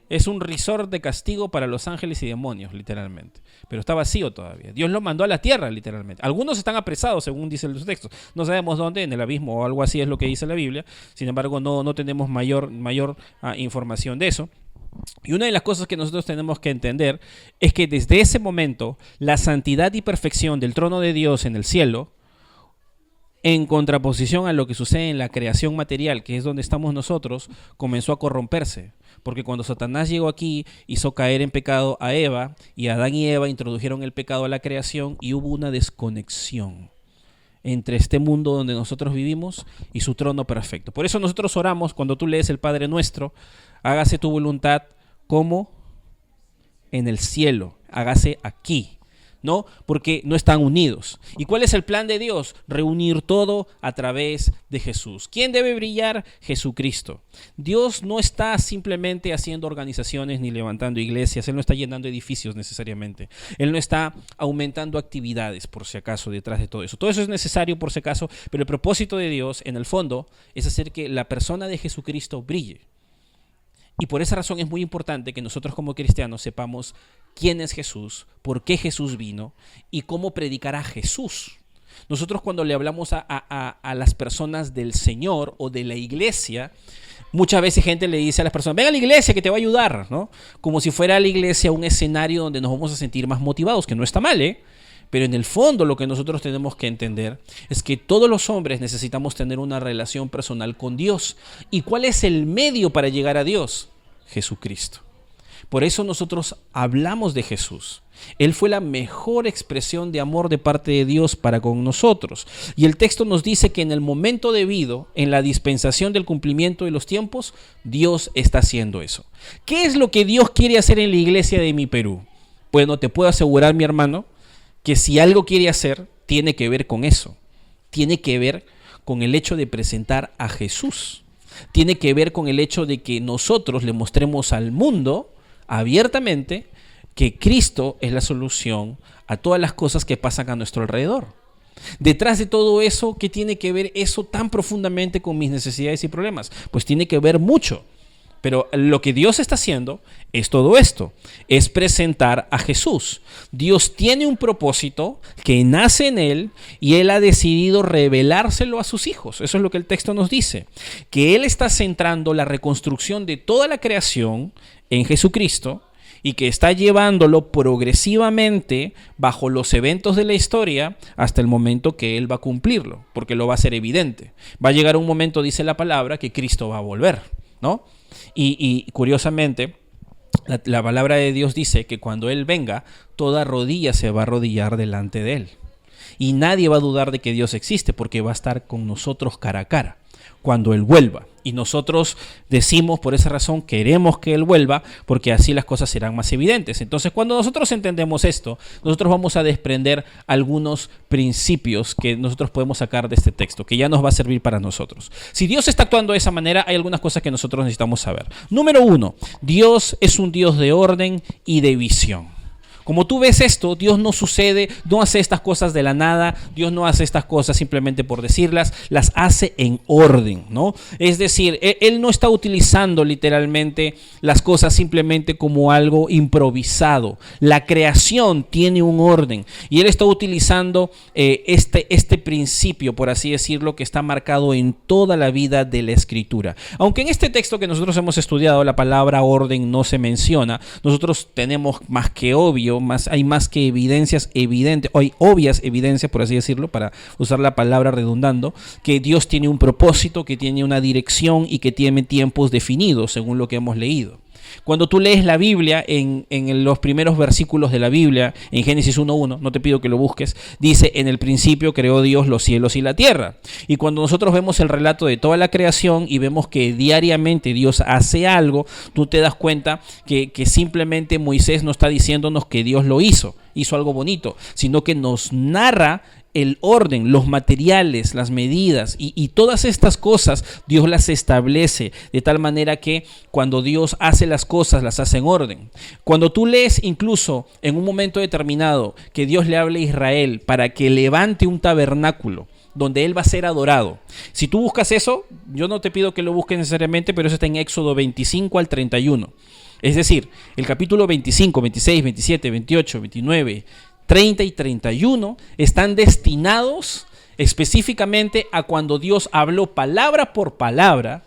Es un resort de castigo para los ángeles y demonios, literalmente. Pero está vacío todavía. Dios lo mandó a la tierra, literalmente. Algunos están apresados, según dicen los textos. No sabemos dónde, en el abismo o algo así es lo que dice la Biblia. Sin embargo, no tenemos mayor información de eso. Y una de las cosas que nosotros tenemos que entender es que desde ese momento, la santidad y perfección del trono de Dios en el cielo, en contraposición a lo que sucede en la creación material, que es donde estamos nosotros, comenzó a corromperse. Porque cuando Satanás llegó aquí, hizo caer en pecado a Eva, y Adán y Eva introdujeron el pecado a la creación, y hubo una desconexión entre este mundo donde nosotros vivimos y su trono perfecto. Por eso nosotros oramos, cuando tú lees el Padre Nuestro, hágase tu voluntad como en el cielo, hágase aquí. ¿No? Porque no están unidos. ¿Y cuál es el plan de Dios? Reunir todo a través de Jesús. ¿Quién debe brillar? Jesucristo. Dios no está simplemente haciendo organizaciones ni levantando iglesias. Él no está llenando edificios necesariamente. Él no está aumentando actividades, por si acaso, detrás de todo eso. Todo eso es necesario, por si acaso, pero el propósito de Dios, en el fondo, es hacer que la persona de Jesucristo brille. Y por esa razón es muy importante que nosotros como cristianos sepamos quién es Jesús, por qué Jesús vino y cómo predicar a Jesús. Nosotros cuando le hablamos a las personas del Señor o de la iglesia, muchas veces gente le dice a las personas, ven a la iglesia que te va a ayudar, ¿no? Como si fuera la iglesia un escenario donde nos vamos a sentir más motivados, que no está mal, Pero en el fondo lo que nosotros tenemos que entender es que todos los hombres necesitamos tener una relación personal con Dios. ¿Y cuál es el medio para llegar a Dios? Jesucristo. Por eso nosotros hablamos de Jesús. Él fue la mejor expresión de amor de parte de Dios para con nosotros. Y el texto nos dice que en el momento debido, en la dispensación del cumplimiento de los tiempos, Dios está haciendo eso. ¿Qué es lo que Dios quiere hacer en la iglesia de mi Perú? Bueno, te puedo asegurar, mi hermano, que si algo quiere hacer, tiene que ver con eso. Tiene que ver con el hecho de presentar a Jesús. Tiene que ver con el hecho de que nosotros le mostremos al mundo abiertamente que Cristo es la solución a todas las cosas que pasan a nuestro alrededor. Detrás de todo eso, ¿qué tiene que ver eso tan profundamente con mis necesidades y problemas? Pues tiene que ver mucho. Pero lo que Dios está haciendo es todo esto, es presentar a Jesús. Dios tiene un propósito que nace en Él y Él ha decidido revelárselo a sus hijos. Eso es lo que el texto nos dice, que Él está centrando la reconstrucción de toda la creación en Jesucristo y que está llevándolo progresivamente bajo los eventos de la historia hasta el momento que Él va a cumplirlo, porque lo va a hacer evidente. Va a llegar un momento, dice la palabra, que Cristo va a volver, ¿no? Y curiosamente, la palabra de Dios dice que cuando Él venga, toda rodilla se va a arrodillar delante de Él. Y nadie va a dudar de que Dios existe, porque va a estar con nosotros cara a cara cuando Él vuelva. Y nosotros decimos, por esa razón, queremos que Él vuelva, porque así las cosas serán más evidentes. Entonces, cuando nosotros entendemos esto, nosotros vamos a desprender algunos principios que nosotros podemos sacar de este texto, que ya nos va a servir para nosotros. Si Dios está actuando de esa manera, hay algunas cosas que nosotros necesitamos saber. Número 1, Dios es un Dios de orden y de visión. Como tú ves esto, Dios no hace estas cosas de la nada, Dios no hace estas cosas simplemente por decirlas, las hace en orden, ¿no? Es decir, Él no está utilizando literalmente las cosas simplemente como algo improvisado. La creación tiene un orden y Él está utilizando este principio, por así decirlo, que está marcado en toda la vida de la Escritura. Aunque en este texto que nosotros hemos estudiado la palabra orden no se menciona, nosotros tenemos más que obvio, hay más que evidencias evidentes, o hay obvias evidencias, por así decirlo, para usar la palabra redundando, que Dios tiene un propósito, que tiene una dirección y que tiene tiempos definidos, según lo que hemos leído. Cuando tú lees la Biblia, en los primeros versículos de la Biblia, en Génesis 1:1, no te pido que lo busques, dice, en el principio creó Dios los cielos y la tierra. Y cuando nosotros vemos el relato de toda la creación y vemos que diariamente Dios hace algo, tú te das cuenta que simplemente Moisés no está diciéndonos que Dios lo hizo algo bonito, sino que nos narra el orden, los materiales, las medidas y todas estas cosas Dios las establece de tal manera que cuando Dios hace las cosas las hace en orden. Cuando tú lees incluso en un momento determinado que Dios le habla a Israel para que levante un tabernáculo donde Él va a ser adorado. Si tú buscas eso, yo no te pido que lo busques necesariamente, pero eso está en Éxodo 25 al 31. Es decir, el capítulo 25, 26, 27, 28, 29, 30 y 31 están destinados específicamente a cuando Dios habló palabra por palabra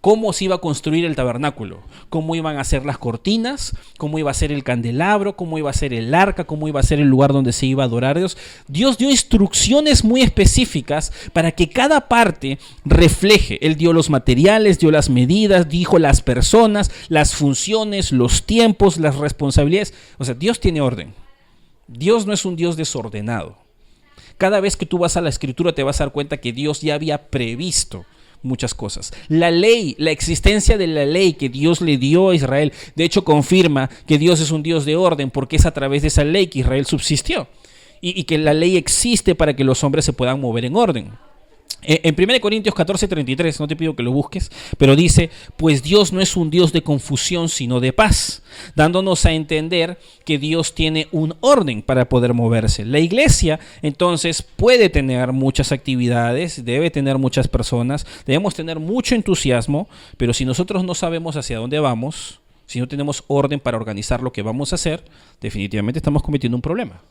cómo se iba a construir el tabernáculo, cómo iban a ser las cortinas, cómo iba a ser el candelabro, cómo iba a ser el arca, cómo iba a ser el lugar donde se iba a adorar a Dios. Dios dio instrucciones muy específicas para que cada parte refleje. Él dio los materiales, dio las medidas, dijo las personas, las funciones, los tiempos, las responsabilidades. O sea, Dios tiene orden. Dios no es un Dios desordenado. Cada vez que tú vas a la Escritura te vas a dar cuenta que Dios ya había previsto muchas cosas. La ley, la existencia de la ley que Dios le dio a Israel, de hecho confirma que Dios es un Dios de orden porque es a través de esa ley que Israel subsistió y que la ley existe para que los hombres se puedan mover en orden. En 1 Corintios 14:33, no te pido que lo busques, pero dice, pues Dios no es un Dios de confusión, sino de paz, dándonos a entender que Dios tiene un orden para poder moverse. La iglesia, entonces, puede tener muchas actividades, debe tener muchas personas, debemos tener mucho entusiasmo, pero si nosotros no sabemos hacia dónde vamos, si no tenemos orden para organizar lo que vamos a hacer, definitivamente estamos cometiendo un problema.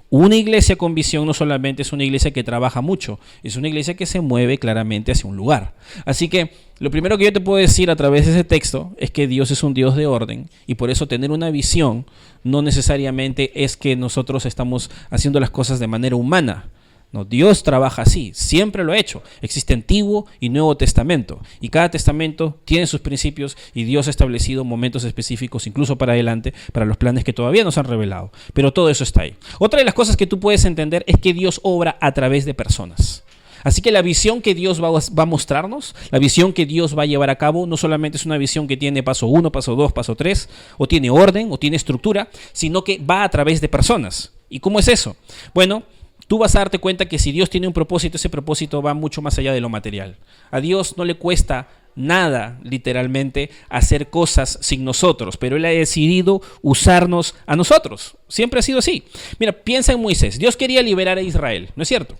Una iglesia con visión no solamente es una iglesia que trabaja mucho, es una iglesia que se mueve claramente hacia un lugar. Así que lo primero que yo te puedo decir a través de ese texto es que Dios es un Dios de orden, y por eso tener una visión no necesariamente es que nosotros estamos haciendo las cosas de manera humana. No, Dios trabaja así, siempre lo ha hecho. Existe Antiguo y Nuevo Testamento, y cada testamento tiene sus principios, y Dios ha establecido momentos específicos, incluso para adelante, para los planes que todavía no se han revelado. Pero todo eso está ahí. Otra de las cosas que tú puedes entender es que Dios obra a través de personas. Así que la visión que Dios va a mostrarnos, la visión que Dios va a llevar a cabo, no solamente es una visión que tiene paso 1, paso 2, paso 3, o tiene orden, o tiene estructura, sino que va a través de personas. ¿Y cómo es eso? Bueno, tú vas a darte cuenta que si Dios tiene un propósito, ese propósito va mucho más allá de lo material. A Dios no le cuesta nada, literalmente, hacer cosas sin nosotros, pero Él ha decidido usarnos a nosotros. Siempre ha sido así. Mira, piensa en Moisés. Dios quería liberar a Israel, ¿no es cierto?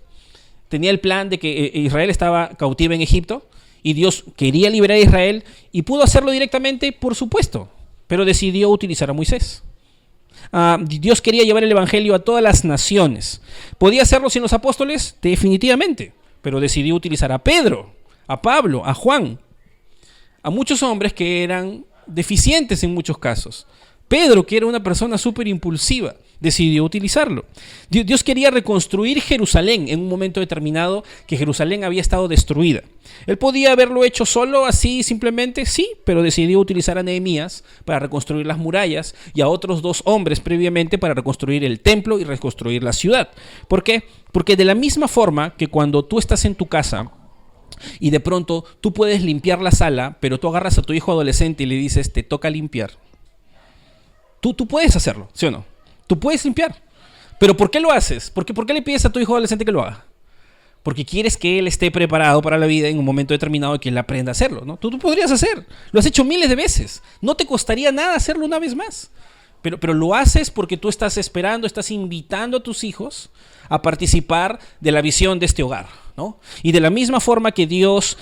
Tenía el plan de que Israel estaba cautiva en Egipto, y Dios quería liberar a Israel, y pudo hacerlo directamente, por supuesto, pero decidió utilizar a Moisés. Dios quería llevar el evangelio a todas las naciones. ¿Podía hacerlo sin los apóstoles? Definitivamente. Pero decidió utilizar a Pedro, a Pablo, a Juan, a muchos hombres que eran deficientes en muchos casos. Pedro, que era una persona súper impulsiva, decidió utilizarlo. Dios quería reconstruir Jerusalén en un momento determinado, que Jerusalén había estado destruida. Él podía haberlo hecho solo, así simplemente, sí, pero decidió utilizar a Nehemías para reconstruir las murallas, y a otros 2 hombres previamente para reconstruir el templo y reconstruir la ciudad. ¿Por qué? Porque de la misma forma que cuando tú estás en tu casa y de pronto tú puedes limpiar la sala, pero tú agarras a tu hijo adolescente y le dices, te toca limpiar. Tú puedes hacerlo, ¿sí o no? Tú puedes limpiar. ¿Pero por qué lo haces? ¿Por qué le pides a tu hijo adolescente que lo haga? Porque quieres que él esté preparado para la vida en un momento determinado y que él aprenda a hacerlo, ¿no? Tú podrías hacer. Lo has hecho miles de veces. No te costaría nada hacerlo una vez más. Pero lo haces porque tú estás esperando, estás invitando a tus hijos a participar de la visión de este hogar, ¿no? Y de la misma forma que Dios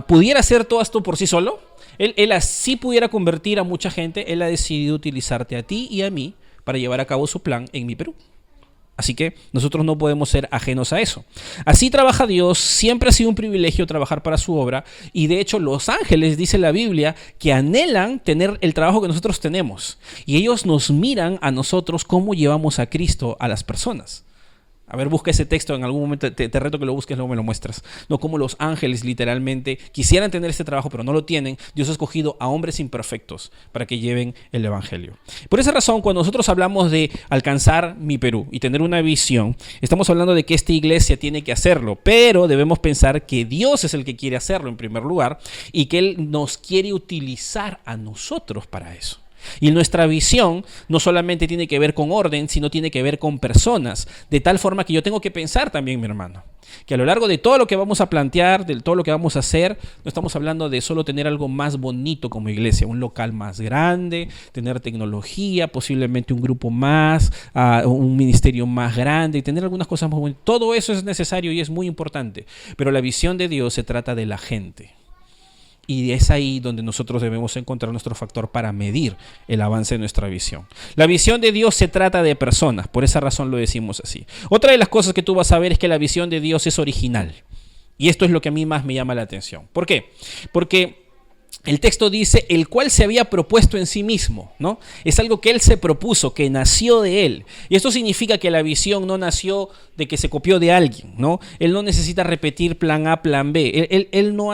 pudiera hacer todo esto por sí solo, Él así pudiera convertir a mucha gente. Él ha decidido utilizarte a ti y a mí para llevar a cabo su plan en mi Perú. Así que nosotros no podemos ser ajenos a eso. Así trabaja Dios. Siempre ha sido un privilegio trabajar para su obra, y de hecho los ángeles, dice la Biblia, que anhelan tener el trabajo que nosotros tenemos, y ellos nos miran a nosotros cómo llevamos a Cristo a las personas. A ver, busca ese texto en algún momento, te reto que lo busques, luego me lo muestras. No, como los ángeles literalmente quisieran tener este trabajo, pero no lo tienen. Dios ha escogido a hombres imperfectos para que lleven el evangelio. Por esa razón, cuando nosotros hablamos de alcanzar mi Perú y tener una visión, estamos hablando de que esta iglesia tiene que hacerlo, pero debemos pensar que Dios es el que quiere hacerlo en primer lugar, y que Él nos quiere utilizar a nosotros para eso. Y nuestra visión no solamente tiene que ver con orden, sino tiene que ver con personas, de tal forma que yo tengo que pensar también, mi hermano, que a lo largo de todo lo que vamos a plantear, de todo lo que vamos a hacer, no estamos hablando de solo tener algo más bonito como iglesia, un local más grande, tener tecnología, posiblemente un grupo más, un ministerio más grande, y tener algunas cosas más bonitas. Todo eso es necesario y es muy importante, pero la visión de Dios se trata de la gente. Y es ahí donde nosotros debemos encontrar nuestro factor para medir el avance de nuestra visión. La visión de Dios se trata de personas, por esa razón lo decimos así. Otra de las cosas que tú vas a ver es que la visión de Dios es original. Y esto es lo que a mí más me llama la atención. ¿Por qué? Porque el texto dice, el cual se había propuesto en sí mismo, ¿no? Es algo que Él se propuso, que nació de Él. Y esto significa que la visión no nació de que se copió de alguien, ¿no? Él no necesita repetir plan A, plan B. Él no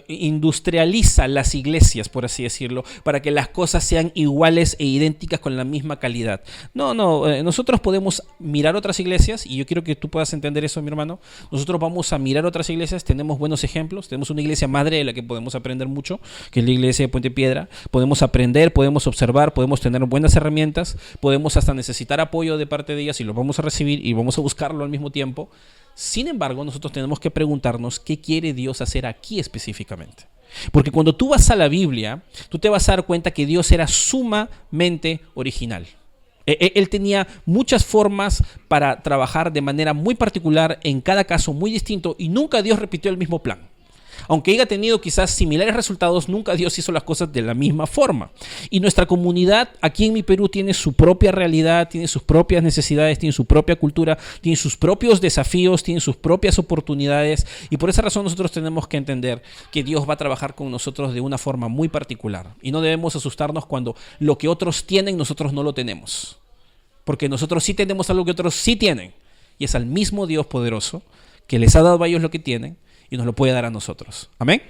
industrializa las iglesias, por así decirlo, para que las cosas sean iguales e idénticas con la misma calidad. No, nosotros podemos mirar otras iglesias, y yo quiero que tú puedas entender eso, mi hermano. Nosotros vamos a mirar otras iglesias, tenemos buenos ejemplos, tenemos una iglesia madre de la que podemos aprender mucho, que es la iglesia de Puente Piedra. Podemos aprender, podemos observar, podemos tener buenas herramientas, podemos hasta necesitar apoyo de parte de ellas, y lo vamos a recibir y vamos a buscarlo al mismo tiempo. Sin embargo, nosotros tenemos que preguntarnos qué quiere Dios hacer aquí específicamente. Porque cuando tú vas a la Biblia, tú te vas a dar cuenta que Dios era sumamente original. Él tenía muchas formas para trabajar de manera muy particular, en cada caso muy distinto, y nunca Dios repitió el mismo plan. Aunque haya tenido quizás similares resultados, nunca Dios hizo las cosas de la misma forma. Y nuestra comunidad aquí en mi Perú tiene su propia realidad, tiene sus propias necesidades, tiene su propia cultura, tiene sus propios desafíos, tiene sus propias oportunidades. Y por esa razón nosotros tenemos que entender que Dios va a trabajar con nosotros de una forma muy particular. Y no debemos asustarnos cuando lo que otros tienen, nosotros no lo tenemos. Porque nosotros sí tenemos algo que otros sí tienen. Y es al mismo Dios poderoso que les ha dado a ellos lo que tienen y nos lo puede dar a nosotros. Amén.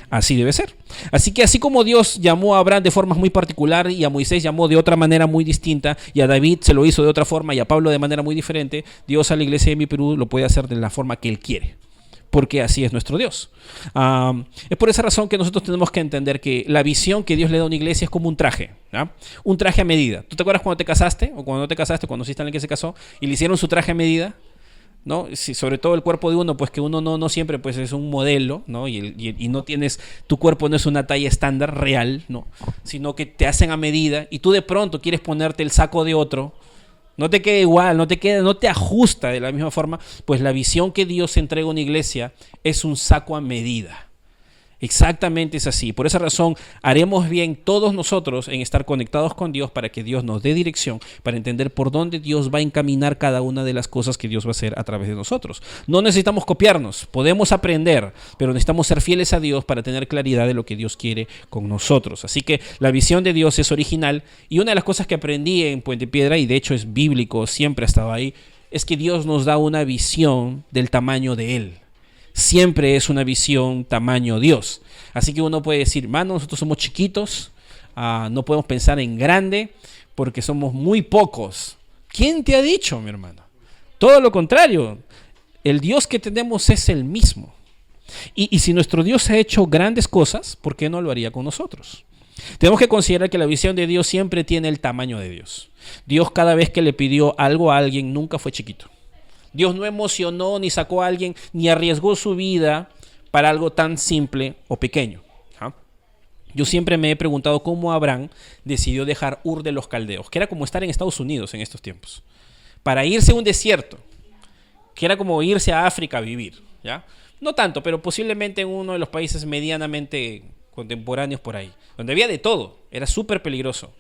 Así debe ser. Así que así como Dios llamó a Abraham de forma muy particular y a Moisés llamó de otra manera muy distinta y a David se lo hizo de otra forma y a Pablo de manera muy diferente, Dios a la iglesia de mi Perú lo puede hacer de la forma que Él quiere. Porque así es nuestro Dios. Es por esa razón que nosotros tenemos que entender que la visión que Dios le da a una iglesia es como un traje. ¿Ya? Un traje a medida. ¿Tú te acuerdas cuando te casaste? O cuando no te casaste, cuando sí está alguien que se casó y le hicieron su traje a medida, ¿no? Sí, sobre todo el cuerpo de uno, pues que uno no siempre pues es un modelo, ¿no? Y no tienes, tu cuerpo no es una talla estándar real, ¿no? Sino que te hacen a medida y tú de pronto quieres ponerte el saco de otro, no te queda igual, no te ajusta de la misma forma, pues la visión que Dios entrega a una iglesia es un saco a medida. Exactamente es así. Por esa razón haremos bien todos nosotros en estar conectados con Dios para que Dios nos dé dirección, para entender por dónde Dios va a encaminar cada una de las cosas que Dios va a hacer a través de nosotros. No necesitamos copiarnos, podemos aprender, pero necesitamos ser fieles a Dios para tener claridad de lo que Dios quiere con nosotros. Así que la visión de Dios es original y una de las cosas que aprendí en Puente Piedra, y de hecho es bíblico, siempre ha estado ahí, es que Dios nos da una visión del tamaño de Él. Siempre es una visión tamaño Dios. Así que uno puede decir, mano, nosotros somos chiquitos, no podemos pensar en grande porque somos muy pocos. ¿Quién te ha dicho, mi hermano? Todo lo contrario, el Dios que tenemos es el mismo. Y si nuestro Dios ha hecho grandes cosas, ¿por qué no lo haría con nosotros? Tenemos que considerar que la visión de Dios siempre tiene el tamaño de Dios. Dios cada vez que le pidió algo a alguien nunca fue chiquito. Dios no emocionó ni sacó a alguien ni arriesgó su vida para algo tan simple o pequeño. Yo siempre me he preguntado cómo Abraham decidió dejar Ur de los Caldeos, que era como estar en Estados Unidos en estos tiempos, para irse a un desierto, que era como irse a África a vivir, ¿ya? No tanto, pero posiblemente en uno de los países medianamente contemporáneos por ahí, donde había de todo, era súper peligroso.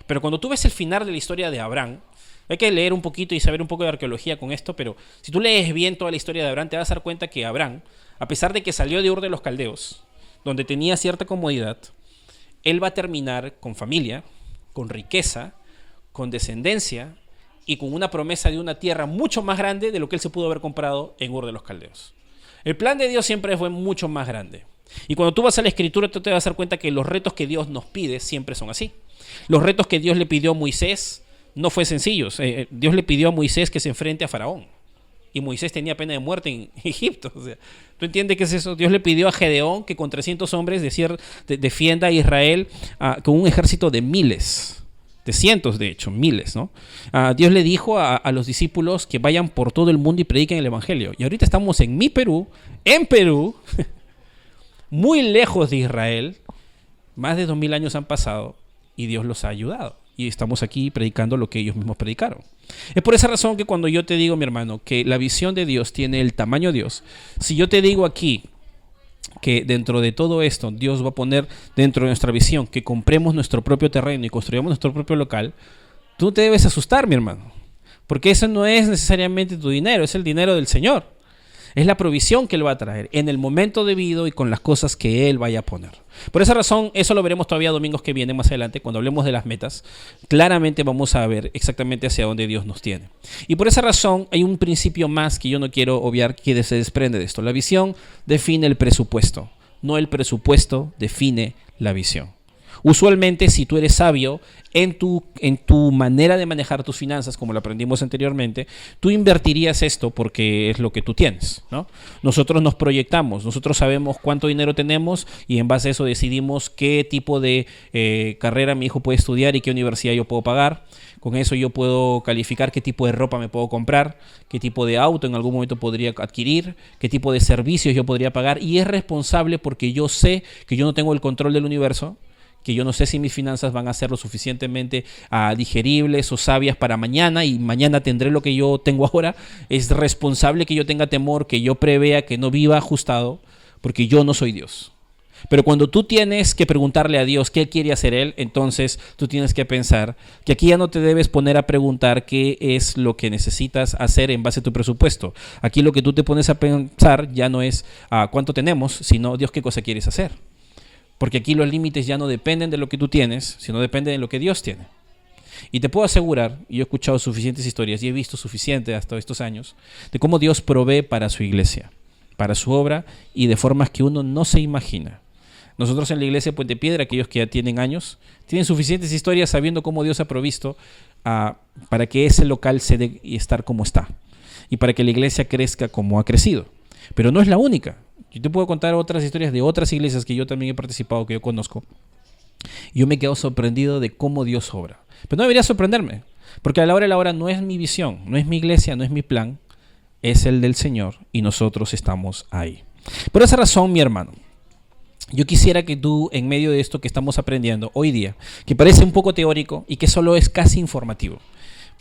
Pero cuando tú ves el final de la historia de Abraham, hay que leer un poquito y saber un poco de arqueología con esto, pero si tú lees bien toda la historia de Abraham, te vas a dar cuenta que Abraham, a pesar de que salió de Ur de los Caldeos, donde tenía cierta comodidad, él va a terminar con familia, con riqueza, con descendencia y con una promesa de una tierra mucho más grande de lo que él se pudo haber comprado en Ur de los Caldeos. El plan de Dios siempre fue mucho más grande. Y cuando tú vas a la Escritura, tú te vas a dar cuenta que los retos que Dios nos pide siempre son así. Los retos que Dios le pidió a Moisés no fue sencillo. Dios le pidió a Moisés que se enfrente a Faraón. Y Moisés tenía pena de muerte en Egipto. O sea, ¿tú entiendes qué es eso? Dios le pidió a Gedeón que con 300 hombres defienda a Israel con un ejército de miles. De cientos, de hecho, miles, ¿no? Dios le dijo a los discípulos que vayan por todo el mundo y prediquen el evangelio. Y ahorita estamos en Perú, muy lejos de Israel. Más de 2000 años han pasado y Dios los ha ayudado. Y estamos aquí predicando lo que ellos mismos predicaron. Es por esa razón que cuando yo te digo, mi hermano, que la visión de Dios tiene el tamaño de Dios, si yo te digo aquí que dentro de todo esto Dios va a poner dentro de nuestra visión que compremos nuestro propio terreno y construyamos nuestro propio local, tú no te debes asustar, mi hermano, porque eso no es necesariamente tu dinero, es el dinero del Señor. Es la provisión que Él va a traer en el momento debido y con las cosas que Él vaya a poner. Por esa razón, eso lo veremos todavía domingos que vienen más adelante, cuando hablemos de las metas. Claramente vamos a ver exactamente hacia dónde Dios nos tiene. Y por esa razón, hay un principio más que yo no quiero obviar que se desprende de esto. La visión define el presupuesto, no el presupuesto define la visión. Usualmente, si tú eres sabio en tu manera de manejar tus finanzas, como lo aprendimos anteriormente, tú invertirías esto porque es lo que tú tienes, ¿no? Nosotros nos proyectamos, nosotros sabemos cuánto dinero tenemos y en base a eso decidimos qué tipo de carrera mi hijo puede estudiar y qué universidad yo puedo pagar. Con eso yo puedo calificar qué tipo de ropa me puedo comprar, qué tipo de auto en algún momento podría adquirir, qué tipo de servicios yo podría pagar, y es responsable porque yo sé que yo no tengo el control del universo, que yo no sé si mis finanzas van a ser lo suficientemente digeribles o sabias para mañana y mañana tendré lo que yo tengo ahora. Es responsable que yo tenga temor, que yo prevea, que no viva ajustado, porque yo no soy Dios. Pero cuando tú tienes que preguntarle a Dios qué quiere hacer Él, entonces tú tienes que pensar que aquí ya no te debes poner a preguntar qué es lo que necesitas hacer en base a tu presupuesto. Aquí lo que tú te pones a pensar ya no es cuánto tenemos, sino Dios qué cosa quieres hacer. Porque aquí los límites ya no dependen de lo que tú tienes, sino dependen de lo que Dios tiene. Y te puedo asegurar, y yo he escuchado suficientes historias y he visto suficiente hasta estos años, de cómo Dios provee para su iglesia, para su obra y de formas que uno no se imagina. Nosotros en la iglesia de Puente Piedra, aquellos que ya tienen años, tienen suficientes historias sabiendo cómo Dios ha provisto para que ese local se dé y estar como está. Y para que la iglesia crezca como ha crecido. Pero no es la única. Yo te puedo contar otras historias de otras iglesias que yo también he participado, que yo conozco. Yo me quedo sorprendido de cómo Dios obra. Pero no debería sorprenderme, porque a la hora de la hora no es mi visión, no es mi iglesia, no es mi plan, es el del Señor y nosotros estamos ahí. Por esa razón, mi hermano, yo quisiera que tú, en medio de esto que estamos aprendiendo hoy día, que parece un poco teórico y que solo es casi informativo,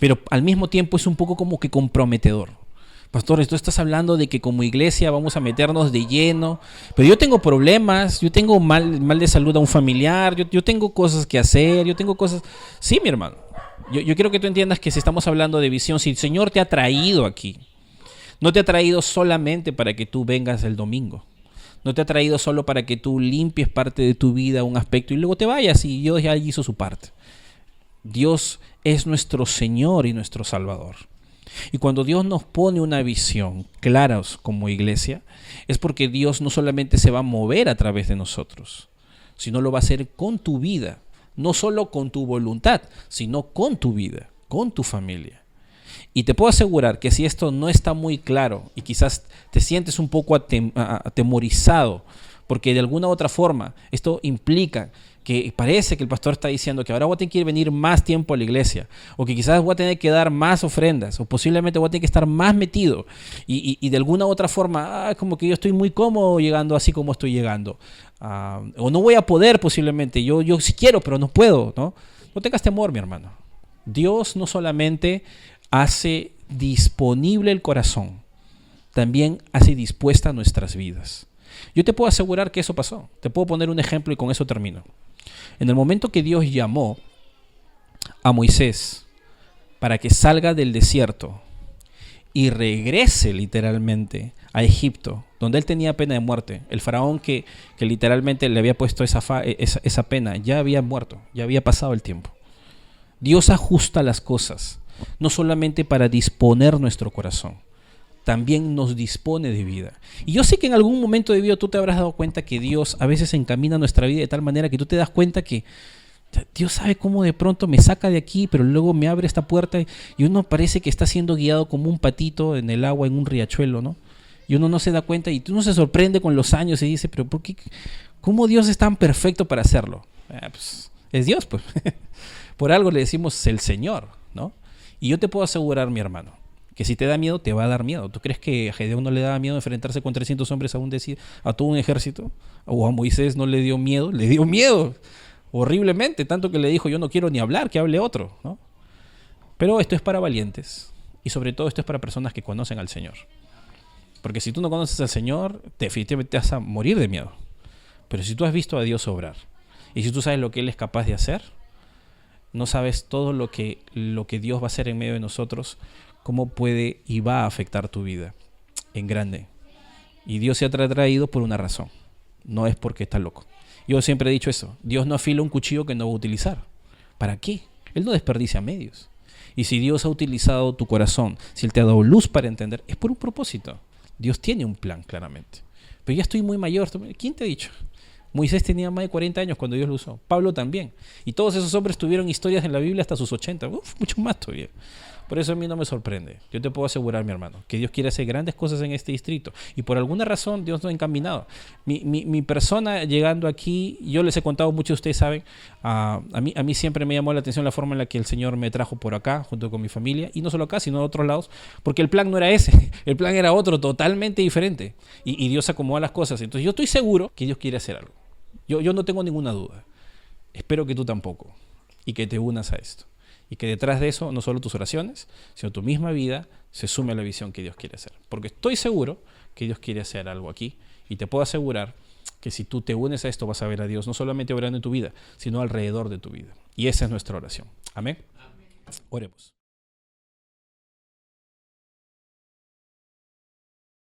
pero al mismo tiempo es un poco como que comprometedor. Pastor, tú estás hablando de que como iglesia vamos a meternos de lleno, pero yo tengo problemas, yo tengo mal de salud a un familiar, yo tengo cosas que hacer, yo tengo cosas... Sí, mi hermano, yo quiero que tú entiendas que si estamos hablando de visión, si el Señor te ha traído aquí, no te ha traído solamente para que tú vengas el domingo. No te ha traído solo para que tú limpies parte de tu vida, un aspecto, y luego te vayas y Dios ya hizo su parte. Dios es nuestro Señor y nuestro Salvador. Y cuando Dios nos pone una visión clara como iglesia, es porque Dios no solamente se va a mover a través de nosotros, sino lo va a hacer con tu vida. No solo con tu voluntad, sino con tu vida, con tu familia. Y te puedo asegurar que si esto no está muy claro y quizás te sientes un poco atemorizado, porque de alguna u otra forma esto implica que parece que el pastor está diciendo que ahora voy a tener que venir más tiempo a la iglesia, o que quizás voy a tener que dar más ofrendas, o posiblemente voy a tener que estar más metido, y de alguna u otra forma, como que yo estoy muy cómodo llegando así como estoy llegando, o no voy a poder posiblemente, yo sí quiero, pero no puedo, ¿no? No tengas temor, mi hermano. Dios no solamente hace disponible el corazón, también hace dispuesta nuestras vidas. Yo te puedo asegurar que eso pasó. Te puedo poner un ejemplo y con eso termino. En el momento que Dios llamó a Moisés para que salga del desierto y regrese literalmente a Egipto, donde él tenía pena de muerte, el faraón que literalmente le había puesto esa pena, ya había muerto, ya había pasado el tiempo. Dios ajusta las cosas, no solamente para disponer nuestro corazón, también nos dispone de vida. Y yo sé que en algún momento de vida tú te habrás dado cuenta que Dios a veces encamina nuestra vida de tal manera que tú te das cuenta que Dios sabe cómo de pronto me saca de aquí, pero luego me abre esta puerta y uno parece que está siendo guiado como un patito en el agua, en un riachuelo, ¿no? Y uno no se da cuenta y uno se sorprende con los años y dice, pero ¿por qué? ¿Cómo Dios es tan perfecto para hacerlo? Pues, es Dios, pues. Por algo le decimos el Señor, ¿no? Y yo te puedo asegurar, mi hermano, que si te da miedo, te va a dar miedo. ¿Tú crees que a Gedeón no le daba miedo enfrentarse con 300 hombres a todo un ejército? ¿O a Moisés no le dio miedo? Le dio miedo horriblemente, tanto que le dijo, yo no quiero ni hablar, que hable otro, ¿no? Pero esto es para valientes y sobre todo esto es para personas que conocen al Señor. Porque si tú no conoces al Señor, definitivamente te vas a morir de miedo. Pero si tú has visto a Dios obrar y si tú sabes lo que Él es capaz de hacer, no sabes todo lo que Dios va a hacer en medio de nosotros, cómo puede y va a afectar tu vida en grande. Y Dios se ha traído por una razón, no es porque está loco. Yo siempre he dicho eso, Dios no afila un cuchillo que no va a utilizar. ¿Para qué? Él no desperdicia medios. Y si Dios ha utilizado tu corazón, si Él te ha dado luz para entender, es por un propósito. Dios tiene un plan, claramente. Pero ya estoy muy mayor. ¿Quién te ha dicho? Moisés tenía más de 40 años cuando Dios lo usó. Pablo también. Y todos esos hombres tuvieron historias en la Biblia hasta sus 80. Mucho más todavía. Por eso a mí no me sorprende. Yo te puedo asegurar, mi hermano, que Dios quiere hacer grandes cosas en este distrito. Y por alguna razón Dios nos ha encaminado. Mi persona llegando aquí, yo les he contado, muchos de ustedes saben, a mí siempre me llamó la atención la forma en la que el Señor me trajo por acá, junto con mi familia. Y no solo acá, sino a otros lados. Porque el plan no era ese. El plan era otro, totalmente diferente. Y Dios acomoda las cosas. Entonces yo estoy seguro que Dios quiere hacer algo. Yo no tengo ninguna duda. Espero que tú tampoco. Y que te unas a esto. Y que detrás de eso, no solo tus oraciones, sino tu misma vida se sume a la visión que Dios quiere hacer. Porque estoy seguro que Dios quiere hacer algo aquí Y te puedo asegurar que si tú te unes a esto vas a ver a Dios no solamente obrando en tu vida, sino alrededor de tu vida. Y esa es nuestra oración. Amén. Oremos.